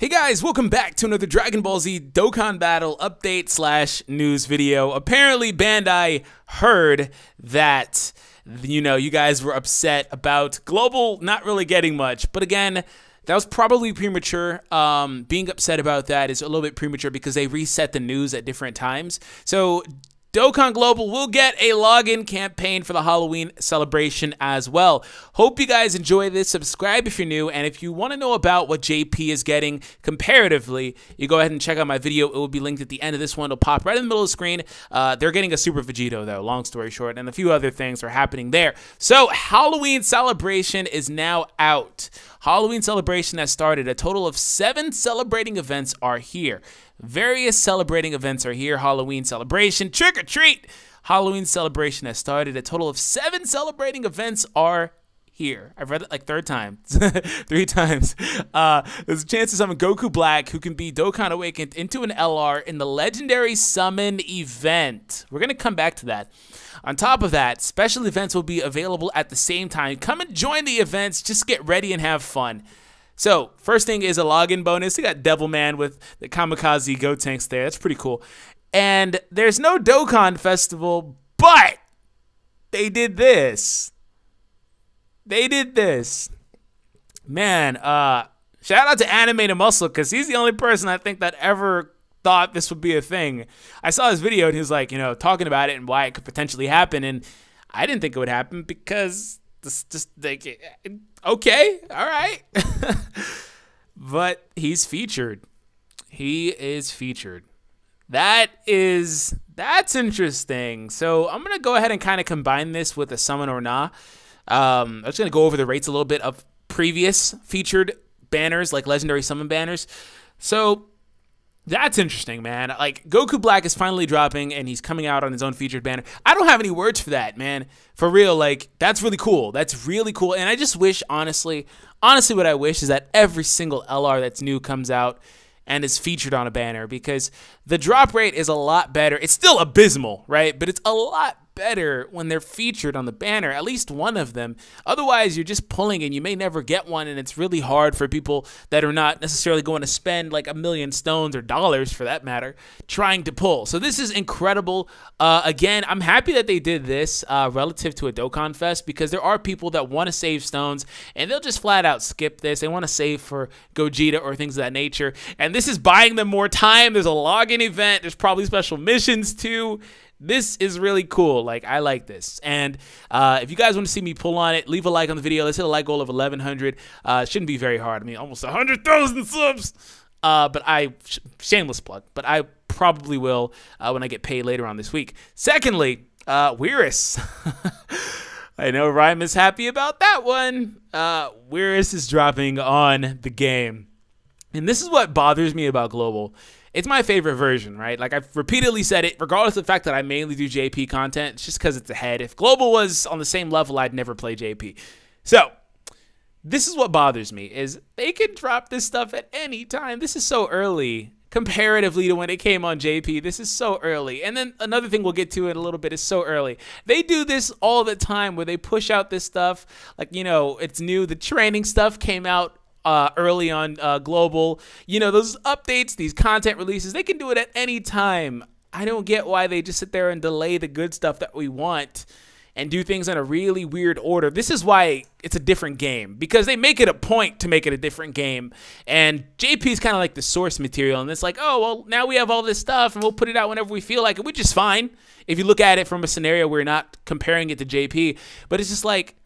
Hey guys, welcome back to another Dragon Ball Z Dokkan Battle update slash news video. Apparently Bandai heard that, you guys were upset about Global not really getting much. But again, that was probably premature. Being upset about that is a little bit premature because they reset the news at different times. So Dokkan Global will get a login campaign for the Halloween celebration as well. Hope you guys enjoy this. Subscribe if you're new, and if you want to know about what JP is getting comparatively, you go ahead and check out my video. It will be linked at the end of this one. It'll pop right in the middle of the screen. They're getting a Super Vegito, though, long story short, and a few other things are happening there. So Halloween celebration is now out. Halloween celebration has started. A total of 7 celebrating events are here. Various celebrating events are here. Halloween celebration, trick or treat. Halloween celebration has started. A total of 7 celebrating events are here. I've read it like 3 times. 3 times. There's a chance to summon Goku Black, who can be Dokkan Awakened into an LR in the Legendary Summon event. We're going to come back to that. On top of that, special events will be available at the same time. Come and join the events. Just get ready and have fun. So, first thing is a login bonus. We got Devilman with the Kamikaze Gotenks there. That's pretty cool. And there's no Dokkan Festival, but they did this. They did this. Man, shout out to Animated Muscle, because he's the only person I think that ever thought this would be a thing. I saw his video and he was like, talking about it and why it could potentially happen. And I didn't think it would happen because this just like, okay, all right. But he's featured. He is featured. That's interesting. So I'm gonna go ahead and kind of combine this with a summon or nah. I'm just gonna go over the rates a little bit of previous featured banners, like legendary summon banners. So that's interesting, man. Like, Goku Black is finally dropping, and he's coming out on his own featured banner. I don't have any words for that, man. For real, like, that's really cool. That's really cool. And I just wish, honestly, what I wish is that every single LR that's new comes out and is featured on a banner, because the drop rate is a lot better. It's still abysmal, right? But it's a lot better when they're featured on the banner, at least one of them. Otherwise, you're just pulling and you may never get one, and it's really hard for people that are not necessarily going to spend like 1,000,000 stones or dollars, for that matter, trying to pull. So this is incredible. Again, I'm happy that they did this relative to a Dokkan Fest, because there are people that want to save stones and they'll just flat out skip this. They want to save for Gogeta or things of that nature, and this is buying them more time. There's a login event. There's probably special missions too. This is really cool. Like, I like this. And if you guys want to see me pull on it, leave a like on the video. Let's hit a like goal of 1,100. It shouldn't be very hard. I mean, almost 100,000 subs. But shameless plug, but I probably will when I get paid later on this week. Secondly, Weirus. I know Rhyme is happy about that one. Weirus is dropping on the game. And this is what bothers me about Global. It's my favorite version, right? Like, I've repeatedly said it, regardless of the fact that I mainly do JP content. It's just because it's ahead. If Global was on the same level, I'd never play JP. So, this is what bothers me, is they can drop this stuff at any time. This is so early, comparatively to when it came on JP. This is so early. And then another thing we'll get to in a little bit is so early. They do this all the time, where they push out this stuff. Like, it's new. The training stuff came out early on Global. Those updates, these content releases, they can do it at any time. I don't get why they just sit there and delay the good stuff that we want and do things in a really weird order. This is why it's a different game, because they make it a point to make it a different game. And JP is kind of like the source material, and it's like, oh, well, now we have all this stuff and we'll put it out whenever we feel like it, which is fine if you look at it from a scenario where you're not comparing it to JP. But it's just like,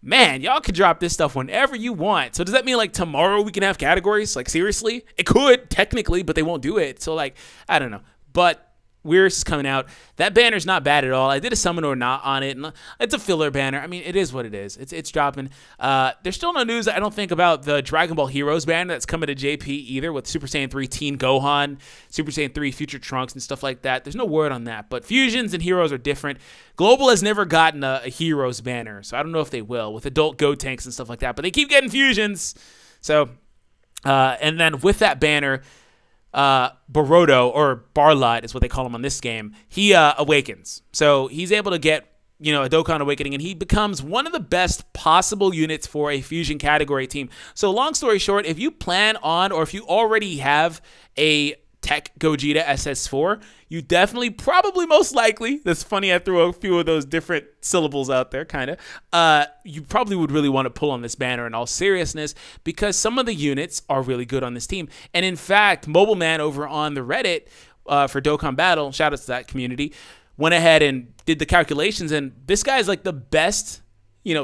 man, y'all could drop this stuff whenever you want. So does that mean, like, tomorrow we can have categories? Like, seriously? It could, technically, but they won't do it. So, like, I don't know. But Weirus is coming out. That banner's not bad at all. I did a summon or not on it, and it's a filler banner. I mean, it is what it is. It's dropping. There's still no news, I don't think, about the Dragon Ball Heroes banner that's coming to JP either, with Super Saiyan 3 Teen Gohan, Super Saiyan 3 Future Trunks, and stuff like that. There's no word on that, but Fusions and Heroes are different. Global has never gotten a Heroes banner, so I don't know if they will, with adult Gotenks and stuff like that, but they keep getting Fusions. So, and then with that banner, Boruto, or Barlot is what they call him on this game, he awakens. So he's able to get a Dokkan Awakening, and he becomes one of the best possible units for a fusion category team. So long story short, if you plan on, or if you already have a Tech Gogeta SS4, you definitely, probably most likely, that's funny, I threw a few of those different syllables out there, kind of, you probably would really want to pull on this banner in all seriousness, because some of the units are really good on this team. And in fact, Mobile Man over on the Reddit for Dokkan Battle, shout out to that community, went ahead and did the calculations, and this guy's like the best,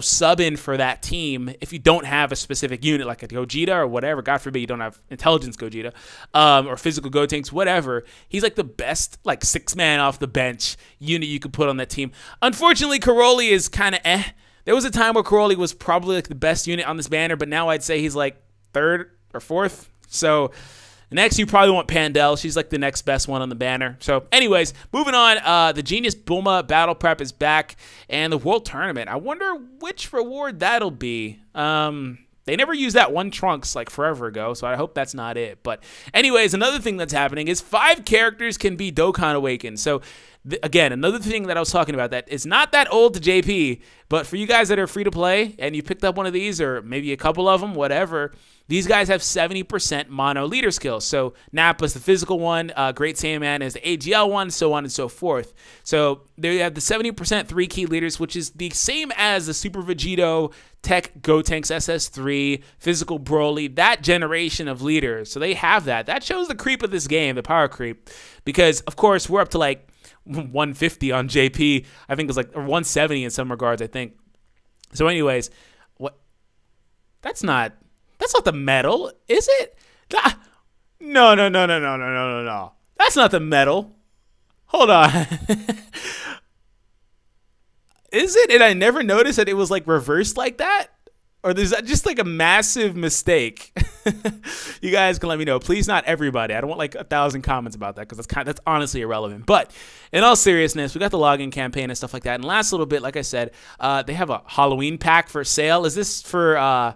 sub in for that team if you don't have a specific unit like a Gogeta or whatever. God forbid you don't have Intelligence Gogeta or Physical Gotenks, whatever. He's like the best like 6-man off the bench unit you could put on that team. Unfortunately, Karoli is kind of eh. There was a time where Karoli was probably like the best unit on this banner, but now I'd say he's like 3rd or 4th. So next, you probably want Pandel. She's like the next best one on the banner. So anyways, moving on. The Genius Bulma Battle Prep is back. And the World Tournament. I wonder which reward that'll be. They never used that one Trunks like forever ago, so I hope that's not it. But anyways, another thing that's happening is 5 characters can be Dokkan Awakened. So again, another thing that I was talking about that is not that old to JP, but for you guys that are free to play and you picked up one of these or maybe a couple of them, whatever, these guys have 70% mono leader skills. So Nappa's the physical one, Great Saiyaman is the AGL one, so on and so forth. So they have the 70% 3 key leaders, which is the same as the Super Vegito, Tech Gotenks SS3, Physical Broly, that generation of leaders. So they have that. That shows the creep of this game, the power creep, because of course we're up to like 150 on JP. I think it was like, or 170 in some regards, I think. So anyways, what? That's not the medal, is it? No. That's not the medal. Hold on. Is it? And I never noticed that it was like reversed like that? Or is that just like a massive mistake? You guys can let me know. Please, not everybody. I don't want like 1,000 comments about that because that's honestly irrelevant. But in all seriousness, we got the login campaign and stuff like that. And last little bit, like I said, they have a Halloween pack for sale. Is this for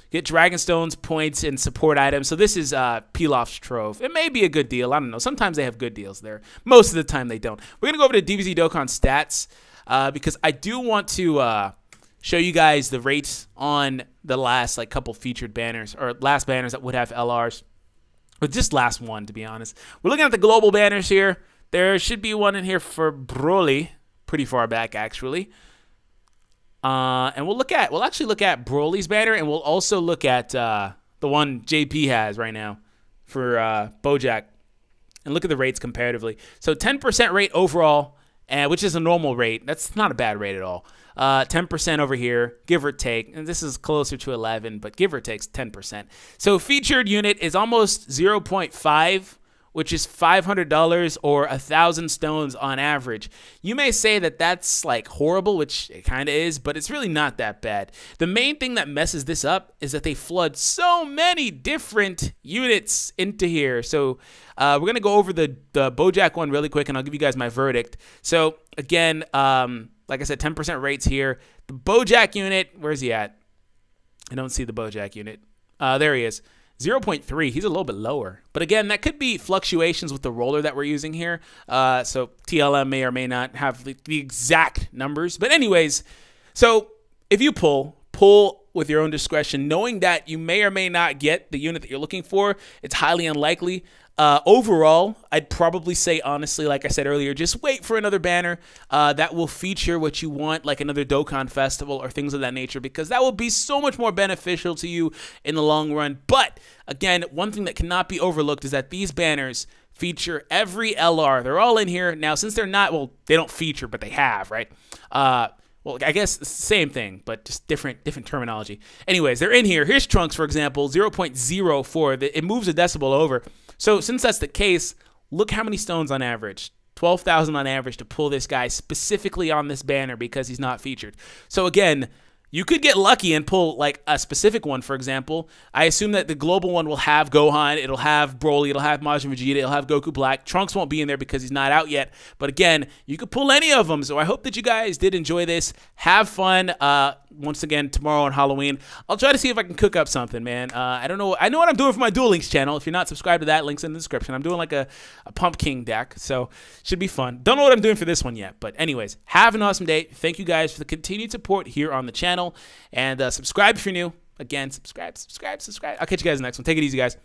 get Dragonstones, points, and support items? So this is Pilaf's Trove. It may be a good deal. I don't know. Sometimes they have good deals there. Most of the time they don't. We're going to go over to DBZ Dokkan Stats because I do want to show you guys the rates on the last like couple featured banners, or last banners that would have LRs, or just last one, to be honest. We're looking at the global banners here. There should be one in here for Broly, pretty far back actually. And we'll actually look at Broly's banner, and we'll also look at the one JP has right now for Bojack, and look at the rates comparatively. So 10% rate overall, which is a normal rate. That's not a bad rate at all. 10% over here, give or take. And this is closer to 11, but give or take 10%. So featured unit is almost 0.5, which is $500 or 1,000 stones on average. You may say that that's like horrible, which it kind of is, but it's really not that bad. The main thing that messes this up is that they flood so many different units into here. So we're going to go over the Bojack one really quick, and I'll give you guys my verdict. So again, like I said, 10% rates here. The Bojack unit, where's he at? I don't see the Bojack unit. There he is. 0.3, he's a little bit lower. But again, that could be fluctuations with the roller that we're using here. So TLM may or may not have the exact numbers. But anyways, so if you pull with your own discretion, knowing that you may or may not get the unit that you're looking for. It's highly unlikely. Overall, I'd probably say, honestly, like I said earlier, just wait for another banner that will feature what you want, like another Dokkan Festival or things of that nature, because that will be so much more beneficial to you in the long run. But again, one thing that cannot be overlooked is that these banners feature every LR. They're all in here. Now, since they're not, well, they don't feature, but they have, right? Well, I guess it's the same thing, but just different terminology. Anyways, they're in here. Here's Trunks, for example, 0.04. It moves a decibel over. So since that's the case, look how many stones on average. 12,000 on average to pull this guy specifically on this banner because he's not featured. So again, you could get lucky and pull like a specific one, for example. I assume that the global one will have Gohan, it'll have Broly, it'll have Majin Vegeta, it'll have Goku Black. Trunks won't be in there because he's not out yet. But again, you could pull any of them. So I hope that you guys did enjoy this. Have fun. once again tomorrow on Halloween. I'll try to see if I can cook up something, man. I don't know. I know what I'm doing for my Duel Links channel. If you're not subscribed to that, link's in the description. I'm doing like a Pumpkin deck, so should be fun. Don't know what I'm doing for this one yet, but anyways, have an awesome day. Thank you guys for the continued support here on the channel, and subscribe if you're new. Again, subscribe. I'll catch you guys in the next one. Take it easy, guys.